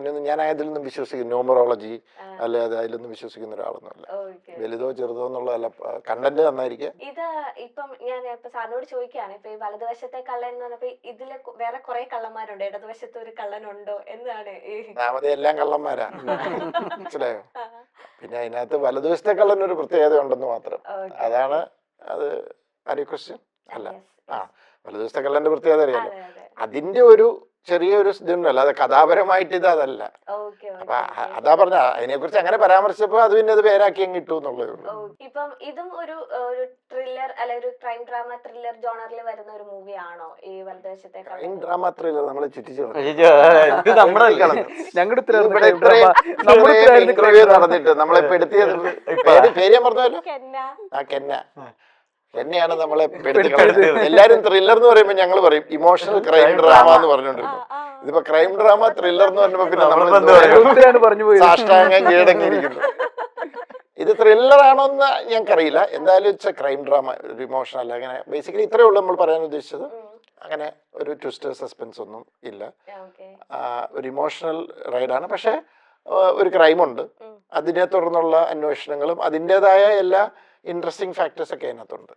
അങ്ങനെയൊന്നും ഞാൻ അതിലൊന്നും വിശ്വസിക്കുന്നു, ന്യൂമറോളജി അല്ലെ അതിലൊന്നും വിശ്വസിക്കുന്ന ഒരാളൊന്നുമല്ല. വലുതോ ചെറുതോ എന്നുള്ളതല്ല, കണ്ടന്റ് നന്നായിരിക്കുക. ഇത് ഇപ്പം ഞാൻ ഇപ്പൊ സാറിനോട് ചോദിക്കുകയാണ്, ഇപ്പൊ ഈ വലതുവശത്തെ കള്ളൻ എന്ന് പറഞ്ഞപ്പോ ഇതില് വേറെ കുറെ കള്ളന്മാരുണ്ട്, ഇടതുവശത്ത് ഒരു കള്ളനുണ്ടോ എന്നാണ്. എല്ലാം കള്ളന്മാരാ, മനസ്സിലായോ? പിന്നെ അതിനകത്ത് വലതുവശത്തെ കള്ളനൊരു പ്രത്യേകത ഉണ്ടെന്ന് മാത്രം. അതാണ് അത്. ആര് ക്വസ്റ്റ്യൻ അല്ല, വലതുവശത്തെ കള്ളന്റെ പ്രത്യേകത അറിയാലോ. അതിന്റെ ഒരു ചെറിയൊരു ഇതുണ്ട്, അല്ലാതെ കഥാപരമായിട്ട് ഇത് അതല്ല. അപ്പൊ അതാ പറഞ്ഞ അതിനെ കുറിച്ച് അങ്ങനെ പരാമർശിച്ചപ്പോ അത് പിന്നെ അത് പേരാക്കി അങ്ങ് ഇട്ടു എന്നുള്ളതേ ഉള്ളൂ. ഇപ്പം ഇതും ഒരു ത്രില്ലർ അല്ലെ ഒരു ക്രൈം ഡ്രാമ ത്രില്ലർ ജോണറിൽ വരുന്ന ഒരു മൂവി ആണോ ഈ വലതുവശത്തെ? ക്രൈം ഡ്രാമ ത്രില്ലർ നമ്മളെ ചുറ്റിച്ചു നടന്നിട്ട് നമ്മളെ പെടുത്തിയത് പേര് ഞാൻ പറഞ്ഞല്ലോ, എന്നെയാണ് നമ്മളെ എല്ലാരും ത്രില്ലർ എന്ന് പറയുമ്പോ ഞങ്ങൾ പറയും ഇമോഷണൽ ക്രൈം ഡ്രാമ എന്ന് പറഞ്ഞോണ്ടിരുന്നു. ഇതിപ്പോ ക്രൈം ഡ്രാമ ത്രില്ലർ എന്ന് പറഞ്ഞപ്പോ പിന്നെ നമ്മൾ സാഷ്ടാംഗം കീഴടങ്ങിയിരിക്കുന്നു. ഇത് ത്രില്ലർ ആണോന്ന് ഞങ്ങൾക്കറിയില്ല, എന്തായാലും ഇറ്റ്സ് എ ക്രൈം ഡ്രാമ, ഒരു ഇമോഷണൽ. അങ്ങനെ ബേസിക്കലി ഇത്രയേ ഉള്ളൂ നമ്മൾ പറയാൻ ഉദ്ദേശിച്ചത്. അങ്ങനെ ഒരു ട്വിസ്റ്റ് സസ്പെൻസ് ഒന്നും ഇല്ല, ഒരു ഇമോഷണൽ റൈഡാണ്. പക്ഷെ ഒരു ക്രൈമുണ്ട്, അതിനെ തുടർന്നുള്ള അന്വേഷണങ്ങളും അതിൻ്റെതായ എല്ലാ ഇൻട്രസ്റ്റിംഗ് ഫാക്ടേഴ്സ് ഒക്കെ അതിനകത്തുണ്ട്.